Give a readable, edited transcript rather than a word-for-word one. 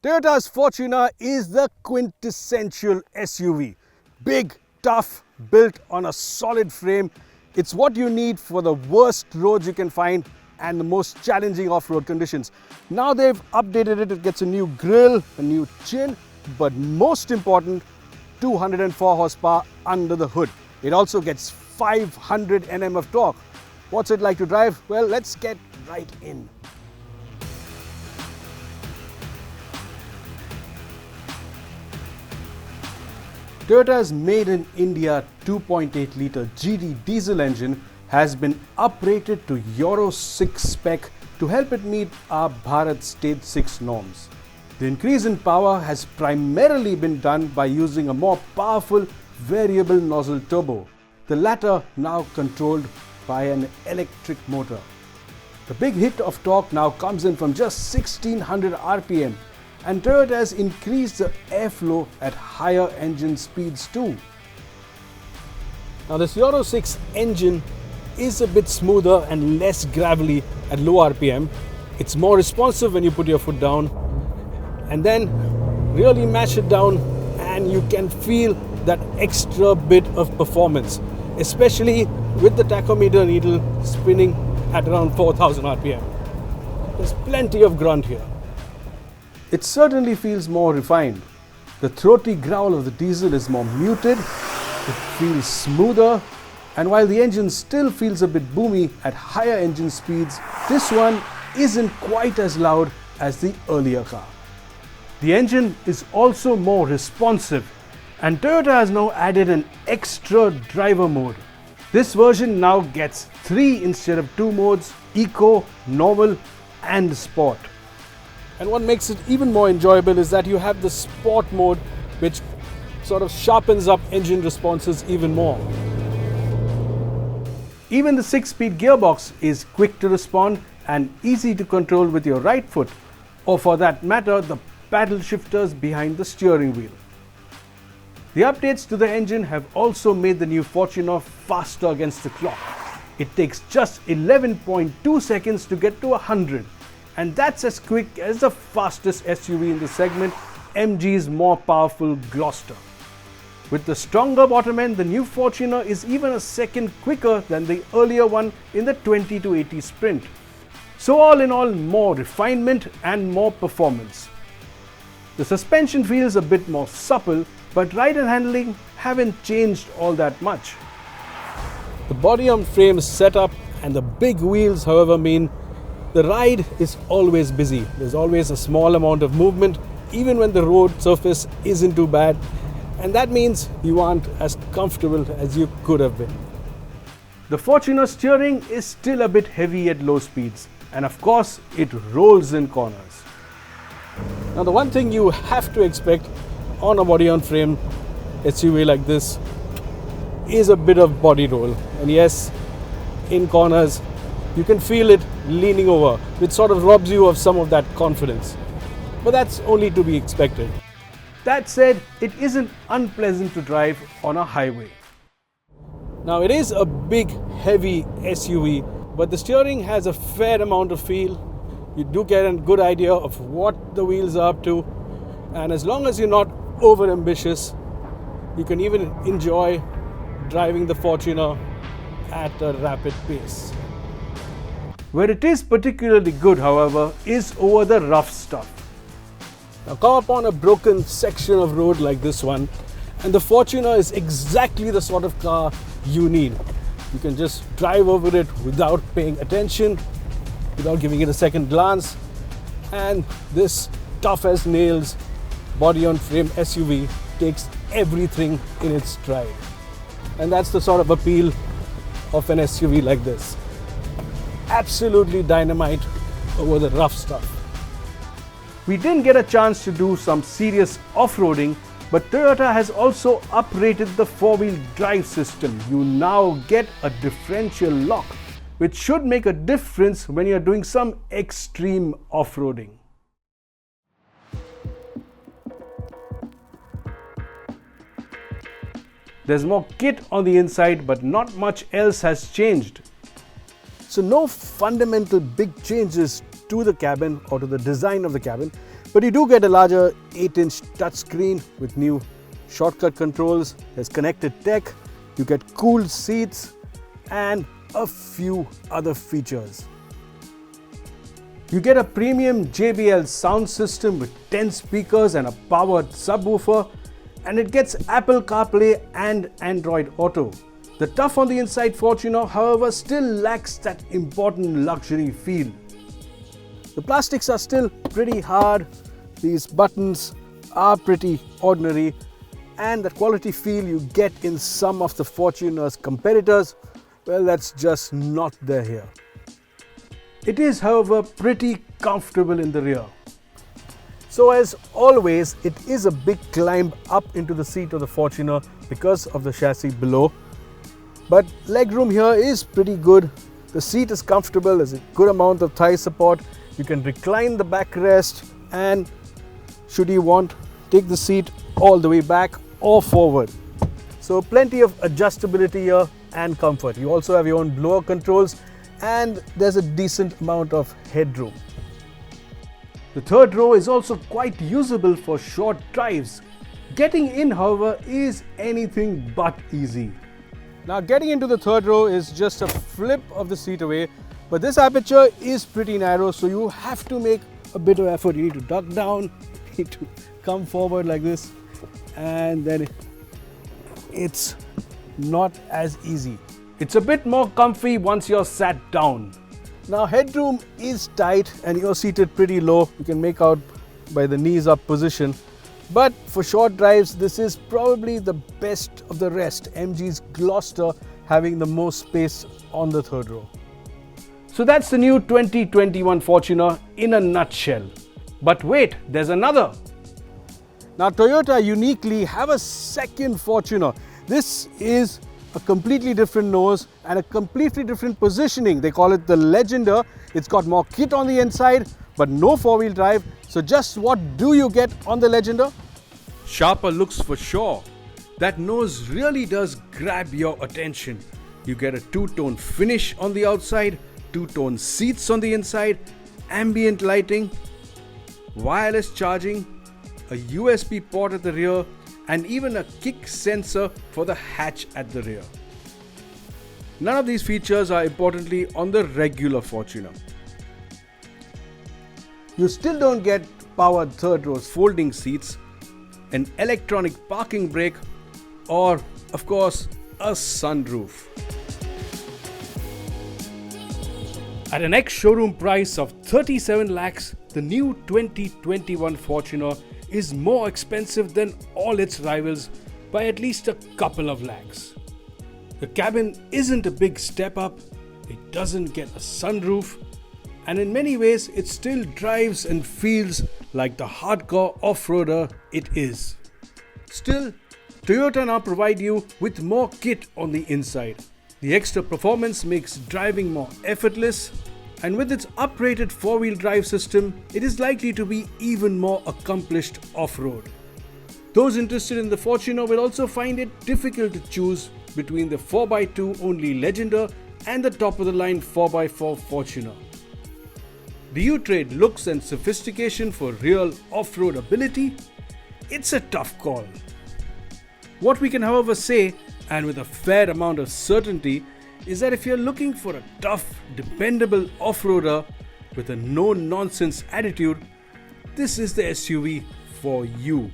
Toyota's Fortuner is the quintessential SUV. Big, tough, built on a solid frame. It's what you need for the worst roads you can find and the most challenging off-road conditions. Now they've updated it. It gets a new grille, a new chin, but most important, 204 horsepower under the hood. It also gets 500 Nm of torque. What's it like to drive? Well, let's get right in. Toyota's made in India 2.8 litre GD diesel engine has been uprated to Euro 6 spec to help it meet our Bharat Stage 6 norms. The increase in power has primarily been done by using a more powerful variable nozzle turbo, the latter now controlled by an electric motor. The big hit of torque now comes in from just 1600 RPM, and Toyota has increased the airflow at higher engine speeds too. Now this Euro 6 engine is a bit smoother and less gravelly at low RPM. It's more responsive when you put your foot down, and then really mash it down and you can feel that extra bit of performance, especially with the tachometer needle spinning at around 4000 RPM. There's plenty of grunt here. It certainly feels more refined. The throaty growl of the diesel is more muted, it feels smoother, and while the engine still feels a bit boomy at higher engine speeds, this one isn't quite as loud as the earlier car. The engine is also more responsive, and Toyota has now added an extra driver mode. This version now gets 3 instead of 2 modes: Eco, Normal and Sport. And what makes it even more enjoyable is that you have the Sport mode, which sort of sharpens up engine responses even more. Even the 6-speed gearbox is quick to respond and easy to control with your right foot, or for that matter, the paddle shifters behind the steering wheel. The updates to the engine have also made the new Fortuner faster against the clock. It takes just 11.2 seconds to get to 100. And that's as quick as the fastest SUV in the segment, MG's more powerful Gloucester. With the stronger bottom end, the new Fortuner is even a second quicker than the earlier one in the 20 to 80 sprint. So all in all, more refinement and more performance. The suspension feels a bit more supple, but ride and handling haven't changed all that much. The body on frame setup and the big wheels, however, mean the ride is always busy. There's always a small amount of movement, even when the road surface isn't too bad, and that means you aren't as comfortable as you could have been. The Fortuner steering is still a bit heavy at low speeds, and of course it rolls in corners. Now the one thing you have to expect on a body on frame SUV like this is a bit of body roll, and yes, in corners you can feel it leaning over, which sort of robs you of some of that confidence. But that's only to be expected. That said, it isn't unpleasant to drive on a highway. Now it is a big, heavy SUV, but the steering has a fair amount of feel. You do get a good idea of what the wheels are up to, and as long as you're not over ambitious, you can even enjoy driving the Fortuner at a rapid pace. Where it is particularly good, however, is over the rough stuff. Now come upon a broken section of road like this one, and the Fortuner is exactly the sort of car you need. You can just drive over it without paying attention, without giving it a second glance, and this tough as nails body on frame SUV takes everything in its stride. And that's the sort of appeal of an SUV like this. Absolutely dynamite over the rough stuff. We didn't get a chance to do some serious off-roading, but Toyota has also uprated the 4-wheel drive system. You now get a differential lock, which should make a difference when you're doing some extreme off-roading. There's more kit on the inside, but not much else has changed. So no fundamental big changes to the cabin or to the design of the cabin, But you do get a larger 8-inch touchscreen with new shortcut controls. There's connected tech, you get cooled seats and a few other features. You get a premium JBL sound system with 10 speakers and a powered subwoofer, and it gets Apple CarPlay and Android Auto. The tough on the inside Fortuner, however, still lacks that important luxury feel. The plastics are still pretty hard, these buttons are pretty ordinary, and the quality feel you get in some of the Fortuner's competitors, well, that's just not there here. It is, however, pretty comfortable in the rear. So as always, it is a big climb up into the seat of the Fortuner because of the chassis below. But legroom here is pretty good. The seat is comfortable, there's a good amount of thigh support. You can recline the backrest and should you want, take the seat all the way back or forward. So plenty of adjustability here and comfort. You also have your own blower controls and there's a decent amount of headroom. The third row is also quite usable for short drives. Getting in, however, is anything but easy. Now getting into the third row is just a flip of the seat away, but this aperture is pretty narrow, so you have to make a bit of effort. You need to duck down, you need to come forward like this, and then it's not as easy. It's a bit more comfy once you're sat down. Now headroom is tight and you're seated pretty low. You can make out by the knees up position. But for short drives, this is probably the best of the rest. MG's Gloucester having the most space on the third row. So that's the new 2021 Fortuner in a nutshell. But wait, there's another. Now Toyota uniquely have a second Fortuner. This is a completely different nose and a completely different positioning. They call it the Legender. It's got more kit on the inside, but no four-wheel drive. So just what do you get on the Legender? Sharper looks for sure. That nose really does grab your attention. You get a two-tone finish on the outside, two-tone seats on the inside, ambient lighting, wireless charging, a USB port at the rear, and even a kick sensor for the hatch at the rear. None of these features are importantly on the regular Fortuner. You still don't get powered third row folding seats, an electronic parking brake, or of course a sunroof. At an ex-showroom price of 37 lakhs, the new 2021 Fortuner is more expensive than all its rivals by at least a couple of lakhs. The cabin isn't a big step up, it doesn't get a sunroof, and in many ways it still drives and feels like the hardcore off-roader it is. Still, Toyota now provide you with more kit on the inside. The extra performance makes driving more effortless, and with its uprated four-wheel drive system, it is likely to be even more accomplished off-road. Those interested in the Fortuner will also find it difficult to choose between the 4x2 only Legender and the top-of-the-line 4x4 Fortuner. Do you trade looks and sophistication for real off-road ability? It's a tough call. What we can, however, say, and with a fair amount of certainty, is that if you're looking for a tough, dependable off-roader with a no-nonsense attitude, this is the SUV for you.